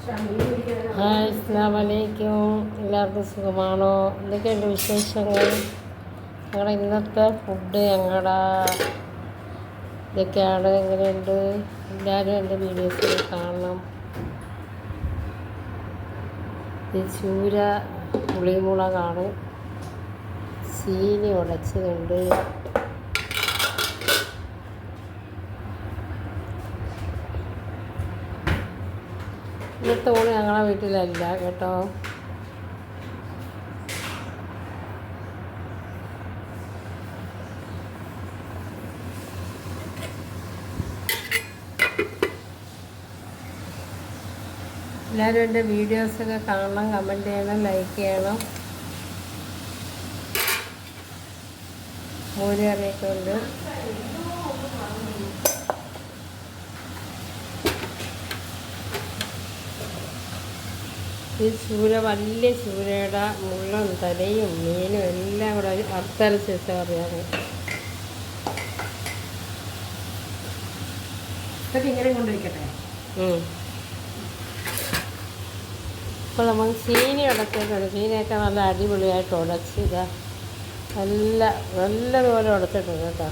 Hi, അസ്സലാമു അലൈക്കും. എല്ലാവർക്കും സുഖമാണോ? എന്തൊക്കെയുണ്ട് വിശേഷങ്ങൾ? ഞങ്ങളുടെ ഇന്നത്തെ ഫുഡ് ഇതൊക്കെയാണ്. എങ്ങനെയുണ്ട്? എല്ലാവരും എൻ്റെ വീഡിയോസ് കാണണം. ഇത് ചൂര പുളിമുളകാണ്, ചീനി ഉടച്ചതുണ്ട്, ഇന്നത്തെ ഊണ് ഞങ്ങളെ വീട്ടിലല്ല കേട്ടോ. എല്ലാവരും എൻ്റെ വീഡിയോസൊക്കെ കാണണം, കമൻറ്റ് ചെയ്യണം, ലൈക്ക് ചെയ്യണം. മോര് കറിയൊക്കെ ഉണ്ട്. ഈ ചൂര, വലിയ ചൂരയുടെ മുള്ളും തലയും മീനും എല്ലാം കൂടെ അറുത്തരച്ച് വെച്ച കറിയാണ്. ഇങ്ങനെ കൊണ്ടുവയ്ക്കട്ടെ. ഇപ്പോൾ നമുക്ക് ചീനി ഉടച്ചിട്ടുണ്ട്. ചീനിയൊക്കെ നല്ല അടിപൊളിയായിട്ട് ഉടച്ച് ഇതാ നല്ലതുപോലെ ഉടച്ചിട്ടുണ്ട് കേട്ടോ.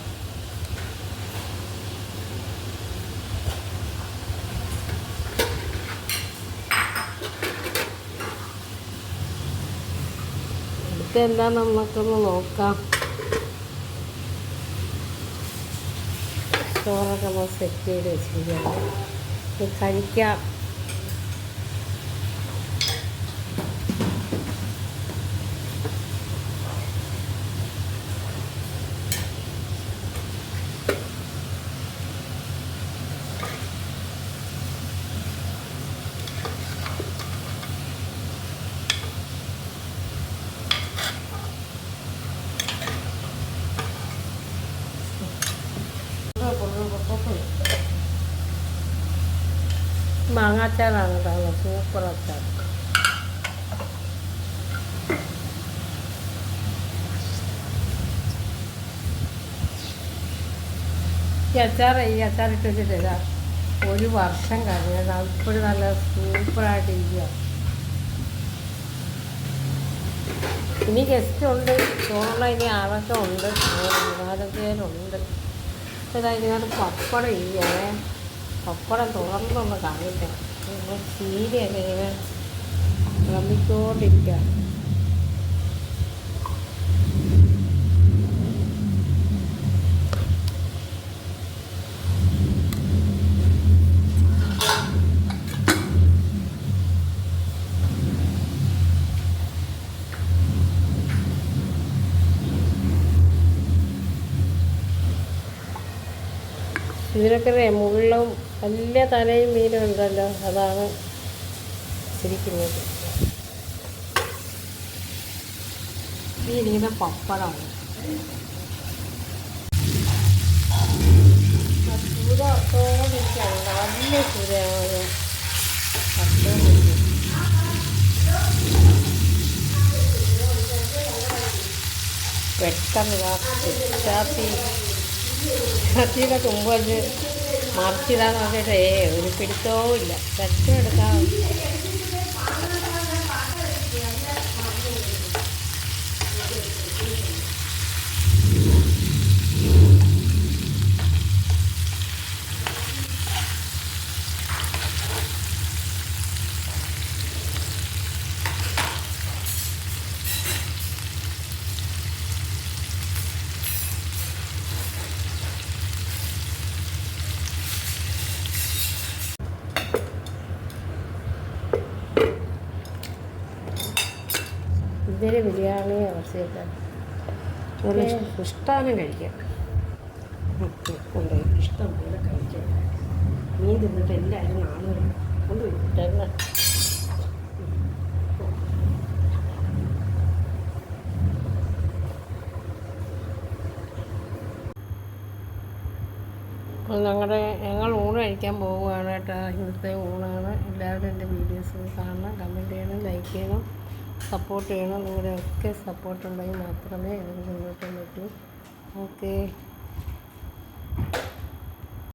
ഇതെല്ലാം നമുക്കൊന്ന് നോക്കാം. ചോറൊക്കെ നമ്മൾ സെറ്റ് ചെയ്ത് വെച്ചിരിക്കുകയാണ്. ഇത് കഴിക്കാം. മാങ്ങാച്ചാറാണ് കേട്ടോ, സൂപ്പർ അച്ചാർ. ഈ അച്ചാറിട്ട് വെച്ചിട്ടില്ല, 1 വർഷം കഴിഞ്ഞത്. ഇപ്പോഴും നല്ല സൂപ്പറായിട്ട് ഇരിക്കുക. ഇനി ഗസ്റ്റ് ഉണ്ട്, ചോറുള്ള ഇനി ആളൊക്കെ ഉണ്ട്, 4 പേരുണ്ട്. ഇതിനകത്ത് പപ്പടം ഇരിക്കുകയാണ്. പപ്പടം തുറന്നൊന്ന് കാണില്ല. ചീരയൊക്കെ ഇങ്ങനെ റമ്മിക്കോണ്ടിരിക്കുക. ഇതിനൊക്കെ മുള്ളും വലിയ തലയും മീനും ഉണ്ടല്ലോ, അതാണ് ശരിക്കുന്നത്. ഈ ഇരിക്കുന്ന പപ്പടമാണ്. ചൂര ഒത്തോണ്ടിരിക്കുകയാണ്, വലിയ ചൂരയാണ്. പെട്ടെന്ന് ചട്ടിയുടെ തുമ്പ് വെച്ച് മറിച്ചിടാൻ നോക്കിയിട്ടേ ഒരു പിടുത്തവും ഇല്ല. എടുക്കാം. ഇതിൽ ബിരിയാണി അവസ്ഥയൊക്കെ ഒരു ഇഷ്ടമാണ് കഴിക്കാം. കൊണ്ടുപോയി ഇഷ്ടം പോലെ കഴിക്കാം. മീൻ തിന്നിട്ട് എല്ലാവരും നാളെ കൊണ്ടുപോയി. അപ്പോൾ ഞങ്ങൾ ഊണ് കഴിക്കാൻ പോവുകയാണ് കേട്ടോ. ഇവിടുത്തെ ഊണാണ്. എല്ലാവരും എൻ്റെ വീഡിയോസ് കാണണം, കമൻറ്റ് ചെയ്യണം, ലൈക്ക് ചെയ്യണം, സപ്പോർട്ട് ചെയ്യണം. നിങ്ങളുടെയൊക്കെ സപ്പോർട്ട് ഉണ്ടെങ്കിൽ മാത്രമേ എനിക്ക് മുന്നോട്ട് പറ്റൂ. ഓക്കേ.